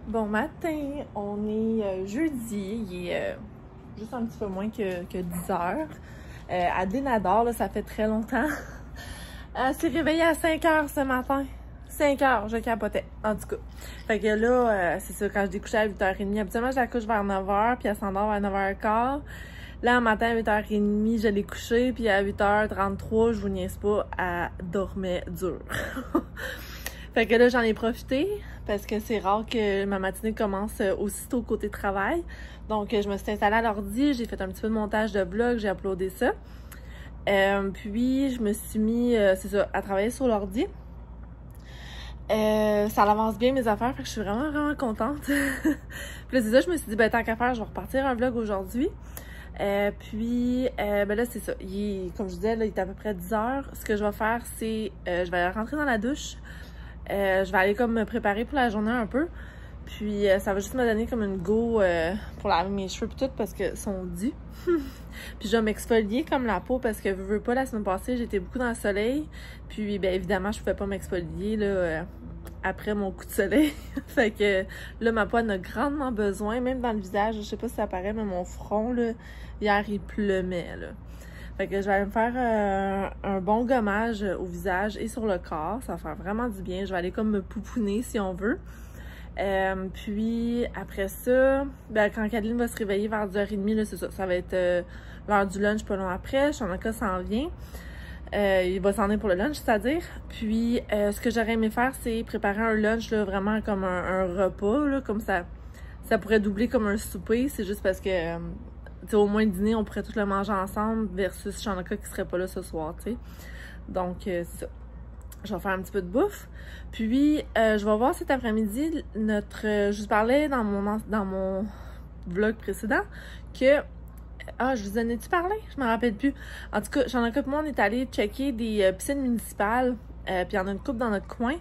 Bon matin, on est jeudi, il est juste un petit peu moins que 10 heures. Adeline adore, là, ça fait très longtemps. Elle s'est réveillée à 5 heures ce matin. 5 heures, je capotais, en tout cas. Fait que là, c'est ça, quand je découchais à 8h30, habituellement je la couche vers 9h, puis elle s'endort vers 9h15. Là, un matin à 8h30, je l'ai couchée, puis à 8h33, je vous niaise pas, elle dormait dur. Fait que là, j'en ai profité parce que c'est rare que ma matinée commence aussitôt côté travail. Donc, je me suis installée à l'ordi, j'ai fait un petit peu de montage de vlog, j'ai uploadé ça. Puis, je me suis mis, c'est ça, à travailler sur l'ordi. Ça avance bien mes affaires, fait que je suis vraiment contente. Puis là, c'est ça, je me suis dit, ben tant qu'à faire, je vais repartir un vlog aujourd'hui. Ben là, c'est ça. Comme je disais, là, il est à peu près 10 heures. Ce que je vais faire, c'est, je vais rentrer dans la douche. Je vais aller comme me préparer pour la journée un peu. Puis ça va juste me donner comme une go pour laver mes cheveux pis tout parce que sont durs. Puis je vais m'exfolier comme la peau parce que veux pas, la semaine passée, j'étais beaucoup dans le soleil. Puis ben évidemment, je pouvais pas m'exfolier là après mon coup de soleil. Fait que là, ma peau en a grandement besoin, même dans le visage. Je sais pas si ça apparaît, mais mon front, là, hier, il pleumait, là. Fait que je vais aller me faire un bon gommage au visage et sur le corps. Ça va faire vraiment du bien. Je vais aller comme me pouponner si on veut. Puis après ça, ben, quand Adeline va se réveiller vers 10h30, là, c'est ça. Ça va être l'heure du lunch pas long après. Shanaka s'en vient. Il va s'en aller pour le lunch, c'est-à-dire. Puis ce que j'aurais aimé faire, c'est préparer un lunch là, vraiment comme un repas. Là, comme ça pourrait doubler comme un souper. C'est juste parce que au moins dîner, on pourrait tout le manger ensemble versus Shanaka qui serait pas là ce soir, tu sais. Donc, c'est ça. Je vais faire un petit peu de bouffe. Puis, je vais voir cet après-midi je vous parlais dans mon vlog précédent que... Ah, je vous en ai-tu parlé? Je me rappelle plus. En tout cas, Shanaka et moi, on est allé checker des piscines municipales. Puis il y en a une couple dans notre coin.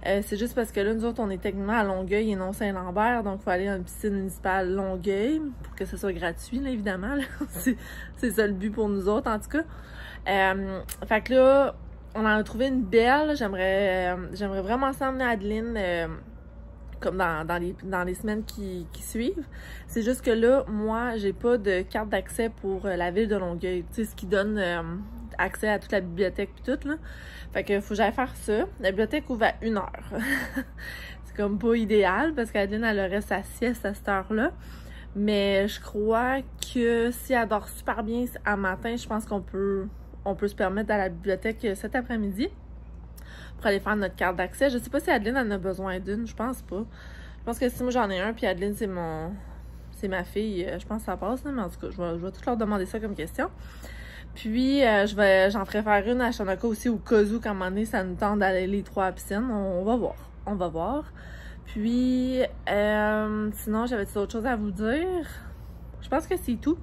C'est juste parce que là, nous autres, on est techniquement à Longueuil et non Saint-Lambert. Donc, il faut aller dans une piscine municipale Longueuil pour que ce soit gratuit, là, évidemment. Là. C'est ça le but pour nous autres, en tout cas. Fait que là, on en a trouvé une belle. J'aimerais vraiment s'emmener Adeline comme dans les semaines qui suivent. C'est juste que là, moi, j'ai pas de carte d'accès pour la ville de Longueuil. Tu sais, ce qui donne accès à toute la bibliothèque pis tout, là. Fait que faut que j'aille faire ça. La bibliothèque ouvre à 1h. C'est comme pas idéal parce qu'Adeline, elle aurait sa sieste à cette heure-là. Mais je crois que si elle dort super bien à matin, je pense qu'on peut se permettre d'aller à la bibliothèque cet après-midi pour aller faire notre carte d'accès. Je sais pas si Adeline en a besoin d'une, je pense pas. Je pense que si moi j'en ai un, puis Adeline c'est ma fille, je pense que ça passe, là, mais en tout cas, je vais tout leur demander ça comme question. Puis, j'en ferai faire une à Shanaka aussi, au cas où, quand à un moment donné, ça nous tente d'aller les 3 à piscine. On va voir. Puis, sinon, j'avais d'autres choses à vous dire. Je pense que c'est tout.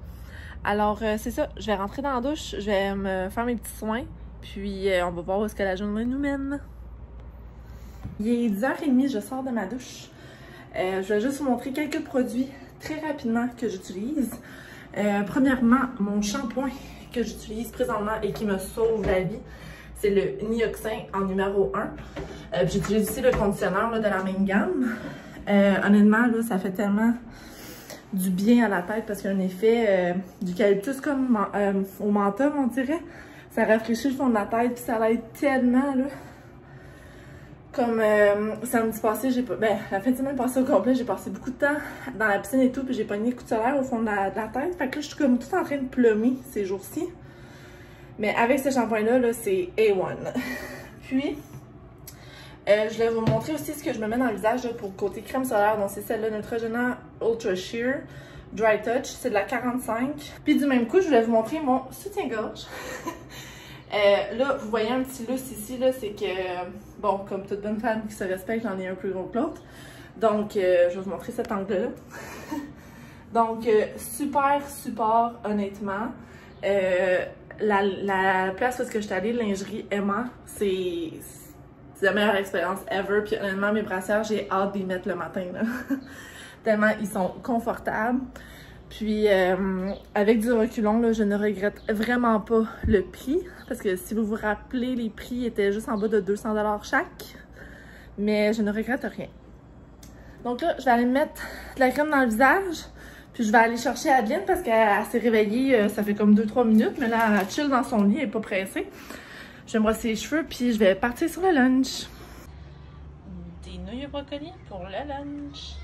Alors, c'est ça. Je vais rentrer dans la douche, je vais me faire mes petits soins. Puis, on va voir où est-ce que la journée nous mène. Il est 10h30, je sors de ma douche. Je vais juste vous montrer quelques produits très rapidement que j'utilise. Premièrement, mon shampoing que j'utilise présentement et qui me sauve la vie, c'est le Nioxin en numéro 1. J'utilise aussi le conditionneur là, de la même gamme. Honnêtement, là, ça fait tellement du bien à la tête parce qu'il y a un effet d'eucalyptus comme au menthol, on dirait. Ça rafraîchit le fond de la tête puis ça l'aide tellement, là. Comme samedi passé, la fin de semaine passée au complet, j'ai passé beaucoup de temps dans la piscine et tout, puis j'ai pogné des coups de solaire au fond de la tête. Fait que là, je suis comme tout en train de pleumer ces jours-ci. Mais avec ce shampoing-là, -là, c'est A1. Puis, je vais vous montrer aussi ce que je me mets dans le visage là, pour côté crème solaire. Donc, c'est celle-là, Neutrogena Ultra Sheer Dry Touch. C'est de la 45. Puis, du même coup, je voulais vous montrer mon soutien-gorge. Là, vous voyez un petit lousse ici, là, c'est que, bon, comme toute bonne femme qui se respecte, j'en ai un plus gros que l'autre. Donc, je vais vous montrer cet angle-là. Donc, super support, honnêtement. La place où je suis allée, lingerie Emma, c'est la meilleure expérience ever. Puis honnêtement, mes brassières, j'ai hâte d'y mettre le matin, là. Tellement ils sont confortables. Puis, avec du reculon, là, je ne regrette vraiment pas le prix. Parce que si vous vous rappelez, les prix étaient juste en bas de 200$ chaque. Mais je ne regrette rien. Donc là, je vais aller me mettre de la crème dans le visage. Puis je vais aller chercher Adeline parce qu'elle s'est réveillée, ça fait comme 2-3 minutes. Mais là, elle chill dans son lit, elle est pas pressée. Je vais me brosser les cheveux puis je vais partir sur le lunch. Des nouilles au brocoli pour le lunch.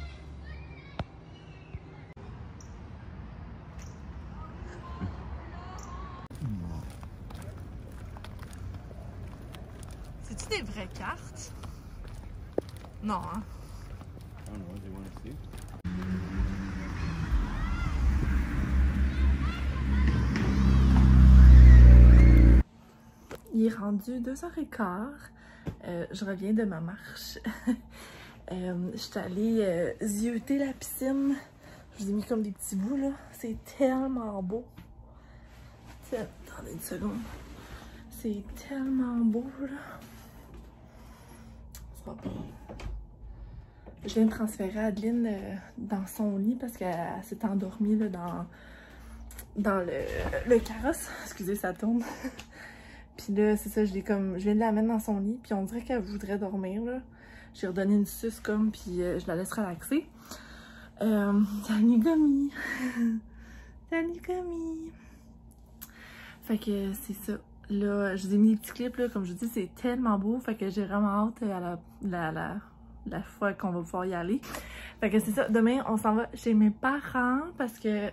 C'est-tu des vraies cartes? Non, hein? I don't know, do you want to see? Il est rendu 2h15. Je reviens de ma marche. Je suis allée zioter la piscine. Je vous ai mis comme des petits bouts là. C'est tellement beau. Attendez une seconde. C'est tellement beau là. Ça va pas. Je viens de transférer Adeline dans son lit parce qu'elle s'est endormie là, dans le carrosse. Excusez, ça tourne. Puis là, c'est ça, je viens de la mettre dans son lit, puis on dirait qu'elle voudrait dormir, là. J'ai redonné une suce comme, puis je la laisse relaxer. Tanigami! Tanigami! Fait que c'est ça. Là, je vous ai mis des petits clips, là, comme je vous dis, c'est tellement beau, fait que j'ai vraiment hâte à la fois qu'on va pouvoir y aller. Fait que c'est ça, demain, on s'en va chez mes parents, parce que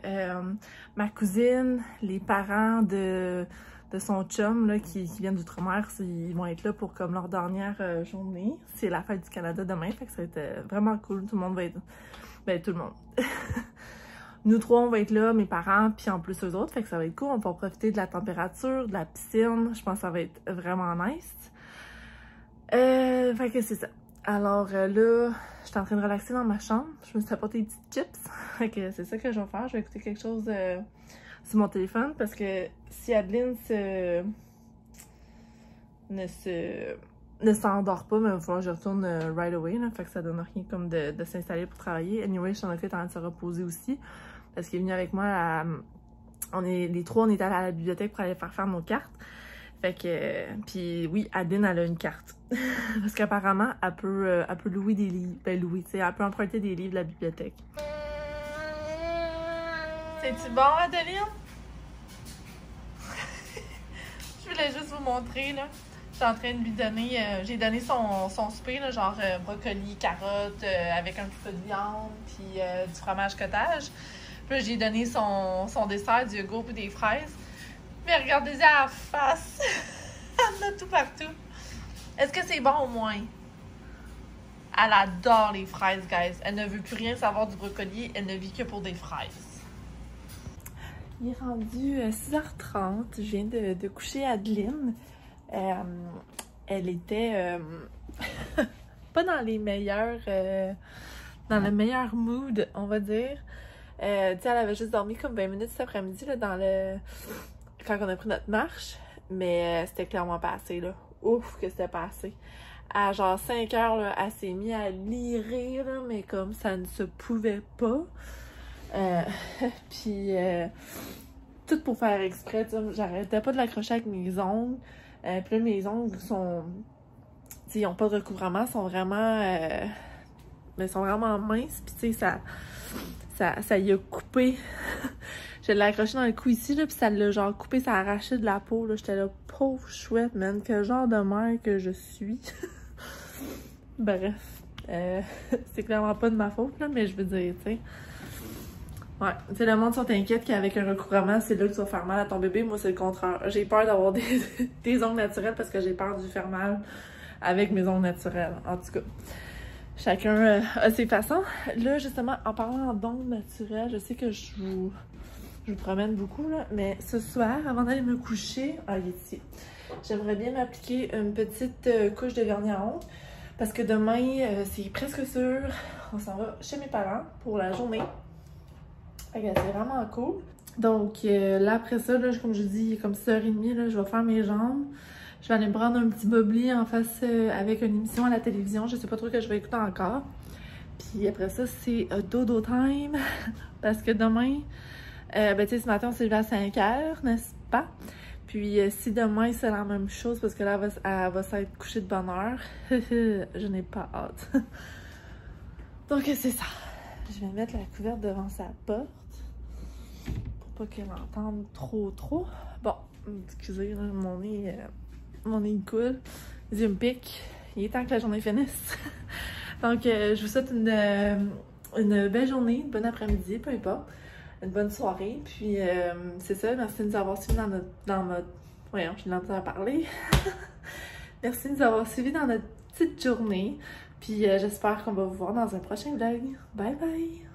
ma cousine, les parents de son chum là, qui viennent d'Outre-mer, ils vont être là pour comme leur dernière journée. C'est la fête du Canada demain, fait que ça va être vraiment cool. Tout le monde va être... Ben, tout le monde. Nous trois, on va être là, mes parents, puis en plus eux autres, fait que ça va être cool. On va profiter de la température, de la piscine. Je pense que ça va être vraiment nice. Fait que c'est ça. Alors là, je suis en train de relaxer dans ma chambre. Je me suis apporté des petites chips. Fait que c'est ça que je vais faire. Je vais écouter quelque chose sur mon téléphone parce que si Adeline ne s'endort pas, mais il va falloir que je retourne right away. Là, fait que ça donne rien comme de s'installer pour travailler. Anyway, je suis en train de se reposer aussi parce qu'il est venu avec moi. Les trois, on est allés à la bibliothèque pour aller faire nos cartes. Fait que, puis oui, Adeline, elle a une carte. Parce qu'apparemment, elle peut louer des livres. Ben, louer, tu sais, elle peut emprunter des livres de la bibliothèque. C'est-tu bon, Adeline? Je voulais juste vous montrer, là. Je suis en train de lui donner... j'ai donné son souper, là, genre brocoli, carottes, avec un petit peu de viande, puis du fromage cottage. Puis là, j'ai donné son dessert, du yogourt et des fraises. Mais regardez-y à la face! Elle en a tout partout. Est-ce que c'est bon au moins? Elle adore les fraises, guys. Elle ne veut plus rien savoir du brocoli. Elle ne vit que pour des fraises. Il est rendu 6h30. Je viens de coucher Adeline. Elle était pas dans les meilleurs... dans le meilleur mood, on va dire. Tu sais, elle avait juste dormi comme 20 minutes cet après-midi là, quand on a pris notre marche. Mais c'était clairement pas assez, là. Ouf, que c'était pas assez. À genre 5 heures, là, elle s'est mise à lirer, là, mais comme ça ne se pouvait pas. Puis, tout pour faire exprès, j'arrêtais pas de l'accrocher avec mes ongles. Puis là, mes ongles sont... Tu sais, ils ont pas de recouvrement, sont vraiment... mais sont vraiment minces. Puis tu sais, ça y a coupé. Je l'ai accroché dans le cou ici, là, puis ça l'a genre coupé, ça a arraché de la peau, là. J'étais là, pauvre chouette, man. Quel genre de mère que je suis. Bref. C'est clairement pas de ma faute, là, mais je veux dire, tu sais. Ouais. Tu sais, le monde sont inquiets qu'avec un recouvrement, c'est là que tu vas faire mal à ton bébé. Moi, c'est le contraire. J'ai peur d'avoir des ongles naturels parce que j'ai peur de faire mal avec mes ongles naturels. En tout cas. Chacun a ses façons. Là, justement, en parlant d'ongles naturels, je sais que je vous promène beaucoup, là, mais ce soir, avant d'aller me coucher, il est ici. J'aimerais bien m'appliquer une petite couche de vernis à ongles parce que demain, c'est presque sûr, on s'en va chez mes parents pour la journée. Fait que c'est vraiment cool. Donc là, après ça, là, comme je dis, il est comme 6h30, là, je vais faire mes jambes. Je vais aller me prendre un petit bobli en face avec une émission à la télévision. Je sais pas trop que je vais écouter encore. Puis après ça, c'est dodo time. Parce que demain, ben tu sais, ce matin, on s'est levé à 5h, n'est-ce pas? Puis si demain, c'est la même chose, parce que là, elle va s'être couchée de bonne heure, je n'ai pas hâte. Donc c'est ça. Je vais mettre la couverte devant sa porte pour pas qu'elle entende trop. Bon, excusez, là, mon nez il coule. Les yeux me piquent. Il est temps que la journée finisse. Donc je vous souhaite une belle journée, une bonne après-midi, peu importe. Une bonne soirée. Puis c'est ça, merci de nous avoir suivis dans notre... Voyons, j'ai de la misère à parler. Merci de nous avoir suivis dans notre petite journée. Puis j'espère qu'on va vous voir dans un prochain vlog. Bye bye!